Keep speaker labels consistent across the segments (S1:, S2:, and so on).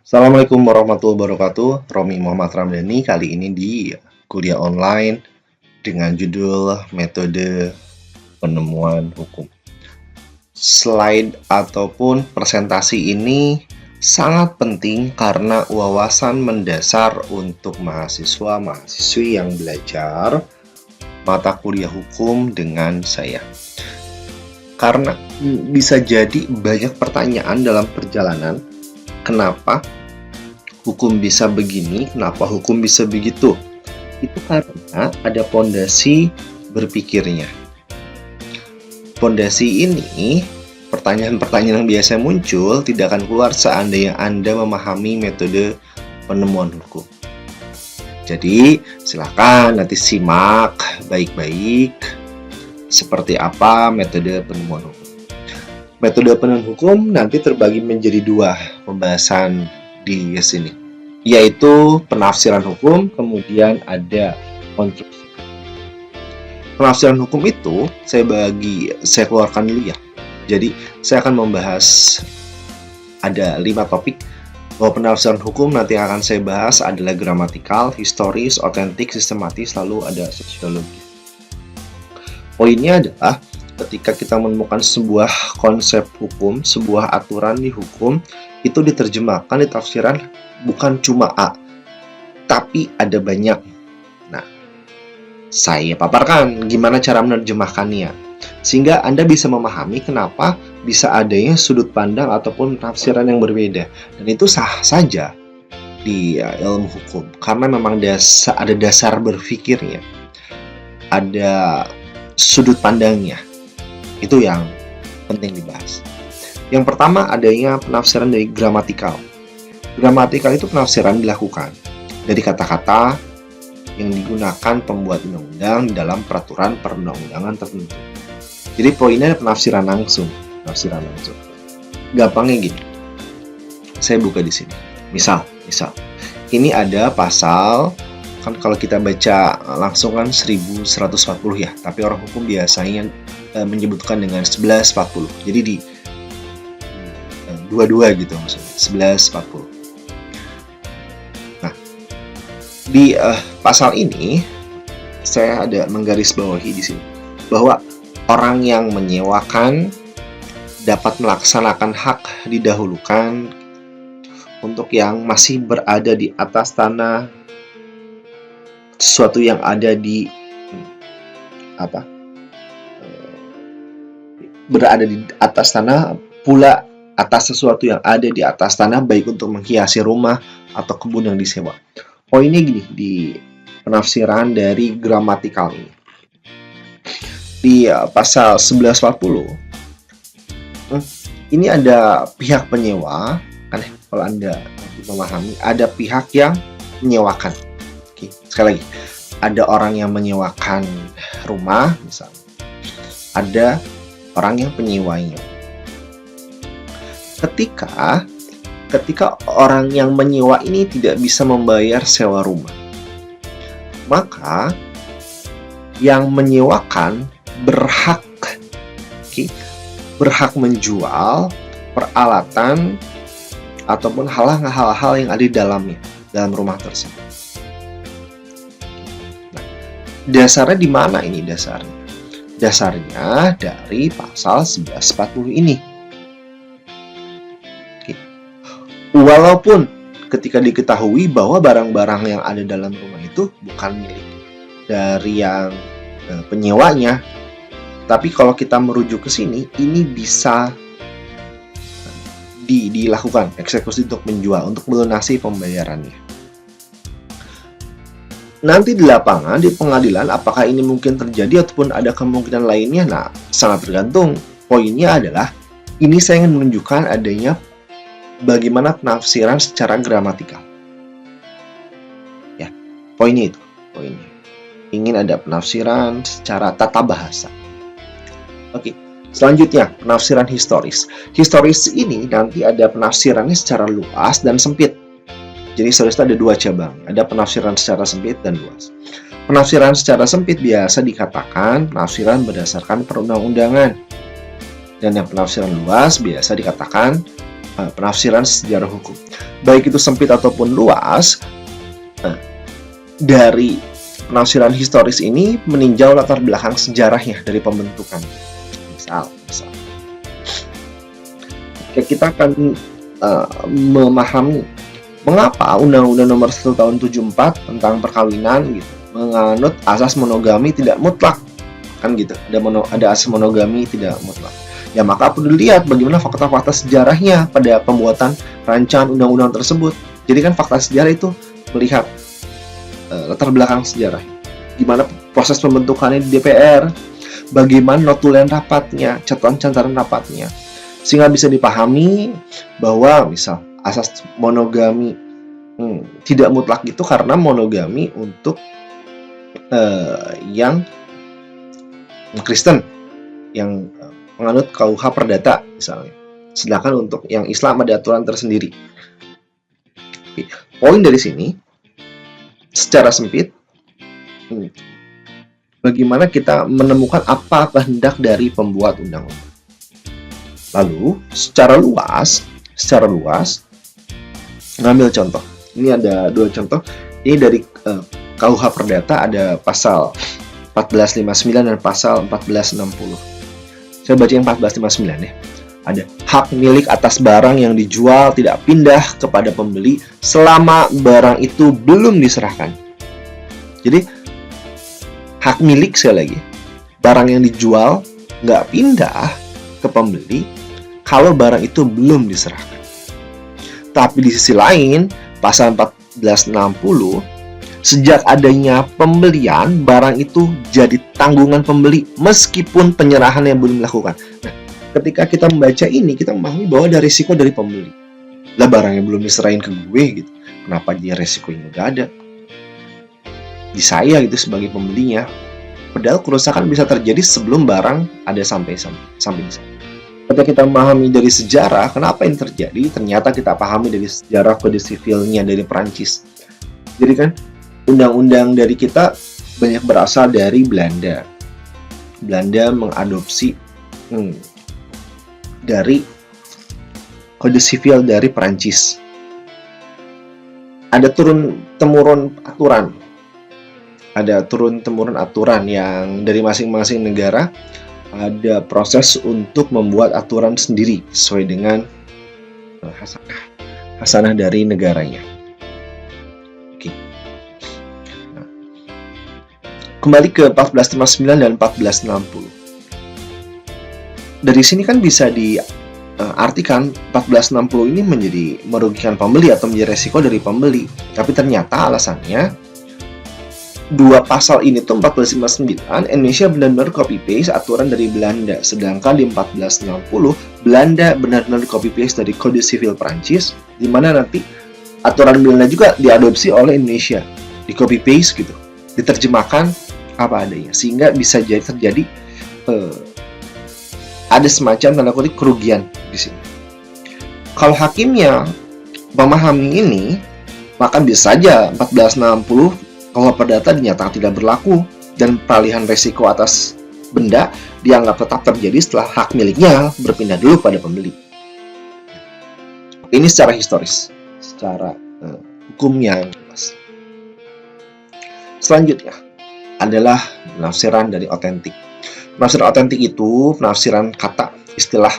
S1: Assalamualaikum warahmatullahi wabarakatuh. Romi Muhammad Ramdhani kali ini di kuliah online dengan judul Metode Penemuan Hukum. Slide ataupun presentasi ini sangat penting karena wawasan mendasar untuk mahasiswa-mahasiswi yang belajar mata kuliah hukum dengan saya. Karena bisa jadi banyak pertanyaan dalam perjalanan. Kenapa hukum bisa begini? Kenapa hukum bisa begitu? Itu karena ada pondasi berpikirnya. Pondasi ini, pertanyaan-pertanyaan yang biasa muncul tidak akan keluar seandainya Anda memahami metode penemuan hukum. Jadi, silakan nanti simak baik-baik seperti apa metode penemuan hukum. Metode penemuan hukum nanti terbagi menjadi dua pembahasan di sini, yaitu penafsiran hukum, kemudian ada konstruksi. Penafsiran hukum itu saya keluarkan dulu ya. Jadi saya akan membahas ada 5 topik. Bahwa penafsiran hukum nanti yang akan saya bahas adalah gramatikal, historis, otentik, sistematis, lalu ada sosiologi. Poinnya adalah ketika kita menemukan sebuah konsep hukum, sebuah aturan di hukum, itu diterjemahkan di tafsiran bukan cuma A, tapi ada banyak. Nah, saya paparkan gimana cara menerjemahkannya, sehingga Anda bisa memahami kenapa bisa adanya sudut pandang ataupun penafsiran yang berbeda. Dan itu sah saja di ilmu hukum, karena memang ada dasar berpikirnya, ada sudut pandangnya. Itu yang penting dibahas. Yang pertama adanya penafsiran dari gramatikal. Gramatikal itu penafsiran dilakukan dari kata-kata yang digunakan pembuat undang-undang dalam peraturan perundang-undangan tertentu. Jadi poinnya penafsiran langsung. Gampangnya gini. Saya buka di sini. Misal, ini ada pasal, kan kalau kita baca langsung kan 1140 ya, tapi orang hukum biasanya menyebutkan dengan 1140. Jadi di dua-dua gitu maksudnya, 1140. Nah, di pasal ini saya ada menggarisbawahi di sini bahwa orang yang menyewakan dapat melaksanakan hak didahulukan untuk yang masih berada di atas tanah, sesuatu yang ada di berada di atas tanah, pula atas sesuatu yang ada di atas tanah, baik untuk menghiasi rumah atau kebun yang disewa. Poinnya gini di penafsiran dari gramatikal ini. Di pasal 1140 ini ada pihak penyewa, kan kalau Anda memahami, ada pihak yang menyewakan. Oke, sekali lagi, ada orang yang menyewakan rumah misalnya, ada orang yang penyewanya. Ketika orang yang menyewa ini tidak bisa membayar sewa rumah, maka yang menyewakan berhak menjual peralatan ataupun hal-hal yang ada di dalamnya, dalam rumah tersebut. Nah, dasarnya di mana ini dasarnya? Dasarnya dari pasal 1140 ini. Oke. Walaupun ketika diketahui bahwa barang-barang yang ada dalam rumah itu bukan milik dari yang penyewanya, tapi kalau kita merujuk ke sini, ini bisa dilakukan eksekusi untuk menjual, untuk melunasi pembayarannya. Nanti di lapangan, di pengadilan, apakah ini mungkin terjadi ataupun ada kemungkinan lainnya? Nah, sangat tergantung. Poinnya adalah, ini saya ingin menunjukkan adanya bagaimana penafsiran secara gramatikal. Ya, poinnya itu. Ingin ada penafsiran secara tata bahasa. Oke, selanjutnya, penafsiran historis. Historis ini nanti ada penafsirannya secara luas dan sempit. Jadi historis ada 2 cabang, ada penafsiran secara sempit dan luas. Penafsiran secara sempit biasa dikatakan penafsiran berdasarkan perundang-undangan. Dan yang penafsiran luas biasa dikatakan penafsiran sejarah hukum, baik itu sempit ataupun luas. Dari penafsiran historis ini meninjau latar belakang sejarahnya dari pembentukan. Misal kita akan memahami mengapa Undang-Undang Nomor 1 Tahun 74 tentang perkawinan gitu menganut asas monogami tidak mutlak, kan gitu. Ada asas monogami tidak mutlak. Ya maka perlu dilihat bagaimana fakta-fakta sejarahnya pada pembuatan rancangan undang-undang tersebut. Jadi kan fakta sejarah itu melihat latar belakang sejarah, gimana proses pembentukannya di DPR, bagaimana notulen rapatnya, catatan rapatnya, sehingga bisa dipahami bahwa misal asas monogami tidak mutlak itu karena monogami untuk yang Kristen, yang menganut KUH Perdata misalnya, sedangkan untuk yang Islam ada aturan tersendiri. Poin dari sini secara sempit, bagaimana kita menemukan apa kehendak dari pembuat undang-undang. Lalu secara luas ngambil contoh. Ini ada 2 contoh. Ini dari KUH Perdata, ada pasal 1459 dan pasal 1460. Saya baca yang 1459 ya. Ada hak milik atas barang yang dijual tidak pindah kepada pembeli selama barang itu belum diserahkan. Jadi hak milik, sekali lagi, barang yang dijual nggak pindah ke pembeli kalau barang itu belum diserahkan. Tapi di sisi lain, pasal 1460, sejak adanya pembelian, barang itu jadi tanggungan pembeli meskipun penyerahan yang belum dilakukan. Nah, ketika kita membaca ini, kita memahami bahwa ada risiko dari pembeli. Lah barang yang belum diserahin ke gue gitu, kenapa dia resikonya udah ada di saya gitu sebagai pembelinya? Padahal kerusakan bisa terjadi sebelum barang ada sampai di sana. Ketika kita memahami dari sejarah kenapa ini terjadi, ternyata kita pahami dari sejarah kode sivilnya dari Perancis. Jadi kan undang-undang dari kita banyak berasal dari Belanda. Belanda mengadopsi dari kode sivil dari Perancis. Ada turun-temurun aturan yang dari masing-masing negara ada proses untuk membuat aturan sendiri sesuai dengan hasanah dari negaranya. Oke. Nah, kembali ke 1459 dan 1460. Dari sini kan bisa diartikan 1460 ini menjadi merugikan pembeli atau menjadi resiko dari pembeli. Tapi ternyata alasannya 2 pasal ini tuh 1459 Indonesia benar-benar copy paste aturan dari Belanda, sedangkan di 1460 Belanda benar-benar copy paste dari Kode Sivil Prancis, di mana nanti aturan Belanda juga diadopsi oleh Indonesia, di copy paste gitu, diterjemahkan apa adanya, sehingga bisa jadi terjadi ada semacam tanda kutip kerugian di sini. Kalau hakimnya memahami ini, maka bisa saja 1460 KUH Perdata dinyatakan tidak berlaku dan peralihan resiko atas benda dianggap tetap terjadi setelah hak miliknya berpindah dulu pada pembeli. Ini secara historis, secara hukumnya. Selanjutnya adalah penafsiran dari otentik. Penafsiran otentik itu penafsiran kata istilah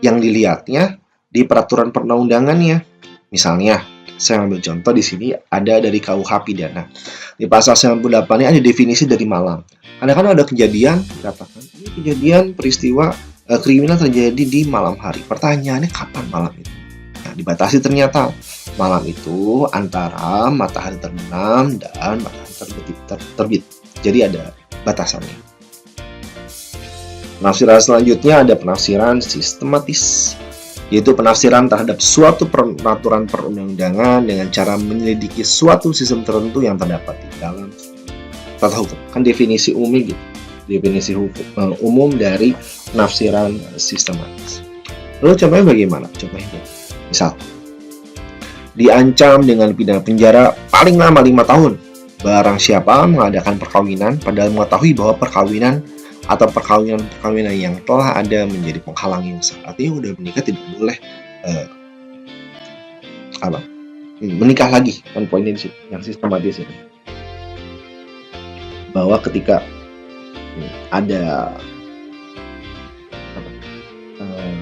S1: yang dilihatnya di peraturan perundang-undangannya. Misalnya, saya ambil contoh di sini ada dari KUH Pidana. Di pasal 98 ini ada definisi dari malam. Kadang-kadang ada kejadian, dikatakan ini kejadian peristiwa kriminal terjadi di malam hari. Pertanyaannya kapan malam itu? Nah, dibatasi ternyata malam itu antara matahari terbenam dan matahari terbit. Jadi ada batasannya. Penafsiran selanjutnya ada penafsiran sistematis, yaitu penafsiran terhadap suatu peraturan perundang-undangan dengan cara menyelidiki suatu sistem tertentu yang terdapat di dalam tata hukum. Kan definisi umum gitu, definisi hukum umum dari penafsiran sistematis. Lalu contohnya bagaimana? Contohnya, misal diancam dengan pidana penjara paling lama 5 tahun barang siapa mengadakan perkawinan padahal mengetahui bahwa perkawinan atau perkawinan yang telah ada menjadi penghalang yang sah. Artinya udah menikah tidak boleh apa? Menikah lagi, kan poinnya di situ, yang sistematis ini. Bahwa ketika ada apa, eh,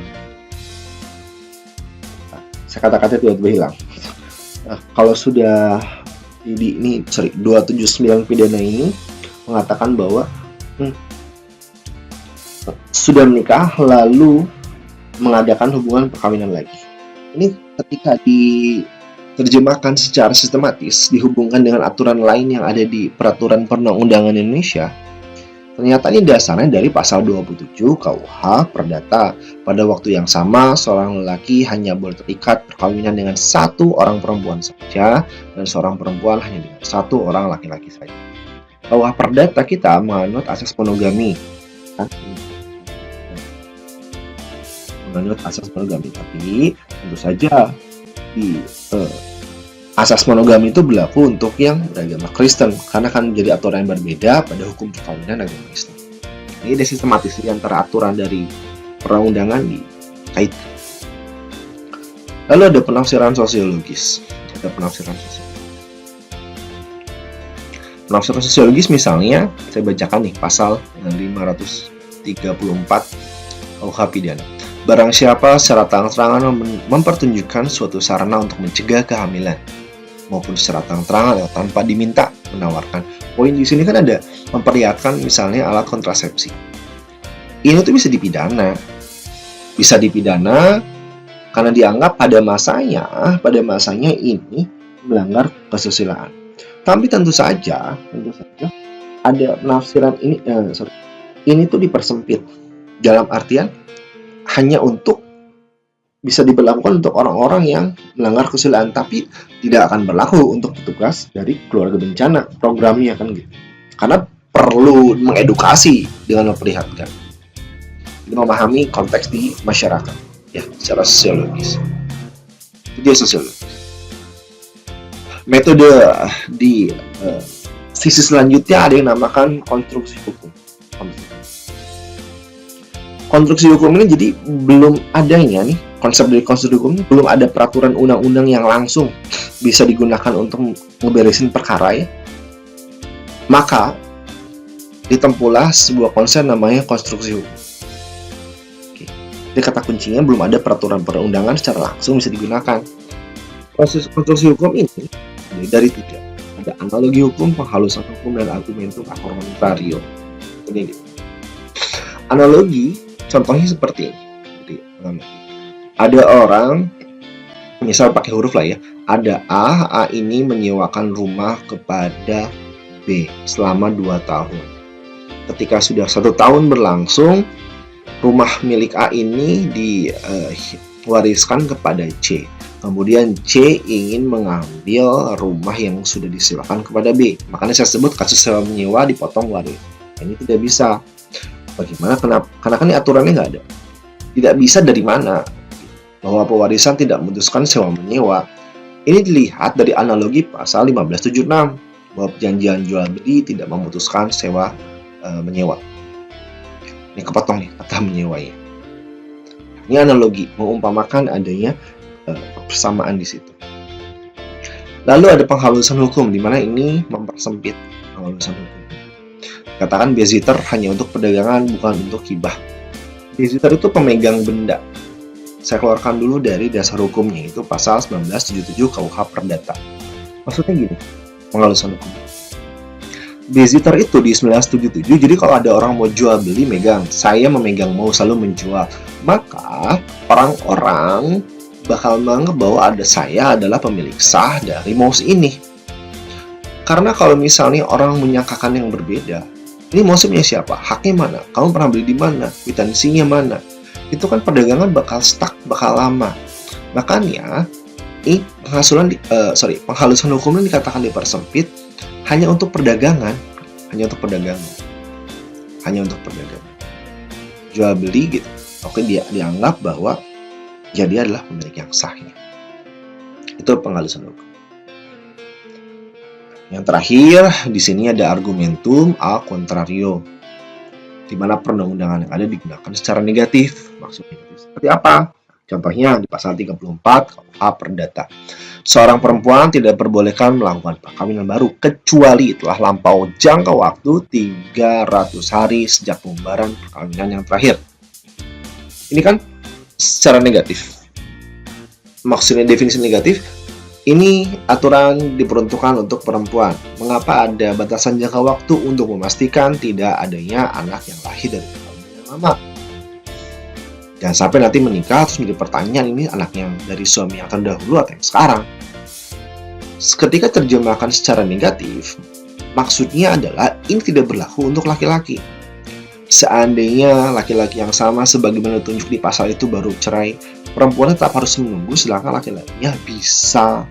S1: saya kata-kata tiba-tiba hilang. Kalau sudah ini 279 pidana ini mengatakan bahwa sudah menikah lalu mengadakan hubungan perkawinan lagi. Ini ketika diterjemahkan secara sistematis, dihubungkan dengan aturan lain yang ada di Peraturan Perundang-undangan Indonesia, ternyata ini dasarnya dari pasal 27 KUH Perdata. Pada waktu yang sama, seorang lelaki hanya boleh terikat perkawinan dengan satu orang perempuan saja, dan seorang perempuan hanya dengan satu orang laki-laki saja. KUH Perdata kita menganut asas monogami, menganut asas monogami, tapi tentu saja di asas monogami itu berlaku untuk yang beragama Kristen, karena kan menjadi aturan yang berbeda pada hukum perkawinan agama Islam. Ini ada sistematis di antara aturan dari perundangan dikaitkan. Lalu ada penafsiran sosiologis. Penafsiran sosiologis misalnya, saya bacakan nih pasal 534 KUH Pidana. Barang siapa secara terang-terangan mempertunjukkan suatu sarana untuk mencegah kehamilan, maupun secara terang-terangan atau tanpa diminta menawarkan. Poin di sini kan ada memperlihatkan misalnya alat kontrasepsi. Ini tuh bisa dipidana. Bisa dipidana karena dianggap pada masanya ini melanggar kesusilaan. Tapi tentu saja ada penafsiran ini ini tuh dipersempit dalam artian hanya untuk bisa diberlakukan untuk orang-orang yang melanggar kesusilaan, tapi tidak akan berlaku untuk petugas dari keluarga bencana programnya kan gitu. Karena perlu mengedukasi dengan memperlihatkan, memahami konteks di masyarakat ya secara sosiologis. Itu dia sosiologis. Metode di sisi selanjutnya ada yang namakan konstruksi hukum. Konstruksi hukum ini jadi belum adanya nih konsep dari konstruksi hukum, belum ada peraturan undang-undang yang langsung bisa digunakan untuk ngeberesin perkara ya. Maka ditempuhlah sebuah konsep namanya konstruksi hukum. Oke. Jadi kata kuncinya belum ada peraturan perundangan secara langsung bisa digunakan. Proses konstruksi hukum ini dari tiga. Ada analogi hukum, penghalusan hukum, dan argumentum argumentario. Ini gitu. Analogi contohnya seperti ini. Ada orang, misal pakai huruf lah ya. Ada A ini menyewakan rumah kepada B selama 2 tahun. Ketika sudah 1 tahun berlangsung, rumah milik A ini diwariskan kepada C. Kemudian C ingin mengambil rumah yang sudah disewakan kepada B. Makanya saya sebut kasus sewa menyewa dipotong waris. Ini tidak bisa. Bagaimana? Kenapa? Karena kan ini aturannya nggak ada. Tidak bisa dari mana? Bahwa pewarisan tidak memutuskan sewa menyewa. Ini dilihat dari analogi pasal 1576 bahwa perjanjian jual beli tidak memutuskan sewa menyewa. Ini kepotong nih kata menyewanya. Ini analogi mengumpamakan adanya persamaan di situ. Lalu ada penghalusan hukum, di mana ini mempersempit penghalusan hukum. Katakan babysitter hanya untuk perdagangan, bukan untuk hibah. Babysitter itu pemegang benda. Saya keluarkan dulu dari dasar hukumnya, itu pasal 1977 KUH Perdata. Maksudnya gini, penghalusan hukum. Babysitter itu di 1977, jadi kalau ada orang mau jual beli megang, saya memegang mau selalu menjual, maka orang-orang bakal menganggap bahwa saya adalah pemilik sah dari mouse ini. Karena kalau misalnya orang menyangkakan yang berbeda, ini mouse-nya siapa? Haknya mana? Kamu pernah beli di mana? Kwitansinya mana? Itu kan perdagangan bakal stuck, bakal lama. Makanya, ini penghalusan hukum ini dikatakan dipersempit hanya untuk perdagangan, hanya untuk perdagangan. Jual beli gitu. Oke, dia dianggap bahwa dia adalah pemilik yang sahnya. Itu penghalusan hukum. Yang terakhir, di sini ada argumentum a contrario, di mana perundang-undangan yang ada digunakan secara negatif. Maksudnya itu seperti apa? Contohnya di pasal 34 KUH Perdata. Seorang perempuan tidak diperbolehkan melakukan perkawinan baru kecuali telah lampau jangka waktu 300 hari sejak pembubaran perkawinan yang terakhir. Ini kan secara negatif. Maksudnya definisi negatif, ini aturan diperuntukkan untuk perempuan. Mengapa ada batasan jangka waktu untuk memastikan tidak adanya anak yang lahir dari perkawinan yang lama? Jangan sampai nanti menikah terus menjadi pertanyaan, ini anak yang dari suami yang terdahulu atau yang sekarang. Ketika terjemahkan secara negatif, maksudnya adalah ini tidak berlaku untuk laki-laki. Seandainya laki-laki yang sama sebagaimana ditunjuk di pasal itu baru cerai, perempuan tetap harus menunggu, sedangkan laki-lakinya bisa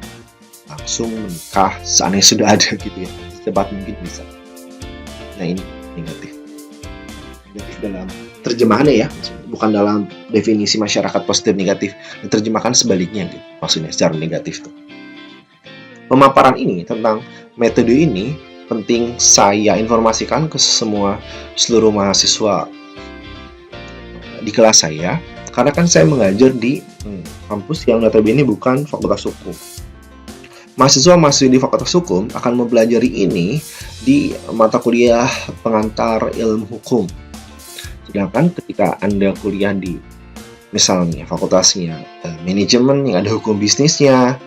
S1: langsung menikah seandainya sudah ada gitu ya, secepat mungkin bisa. Nah, ini negatif. Negatif dalam terjemahannya ya, bukan dalam definisi masyarakat positif negatif. Diterjemahkan sebaliknya gitu, maksudnya secara negatif tuh. Pemaparan ini tentang metode ini penting saya informasikan ke seluruh mahasiswa di kelas saya, karena kan saya mengajar di kampus yang notabene bukan fakultas hukum. Mahasiswa-mahasiswa di fakultas hukum akan mempelajari ini di mata kuliah pengantar ilmu hukum. Sedangkan ketika Anda kuliah di misalnya fakultasnya manajemen yang ada hukum bisnisnya,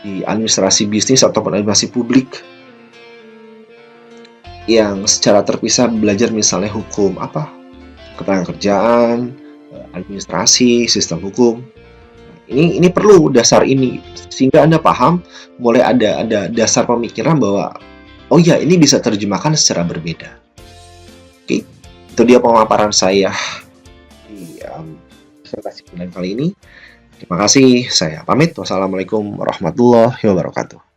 S1: di administrasi bisnis ataupun administrasi publik yang secara terpisah belajar misalnya hukum ketenagakerjaan, administrasi, sistem hukum. Ini perlu dasar ini sehingga Anda paham, mulai ada dasar pemikiran bahwa oh ya, ini bisa terjemahkan secara berbeda. Oke, itu dia pemaparan saya di disertasi kali ini. Terima kasih, saya pamit. Wassalamualaikum warahmatullahi wabarakatuh.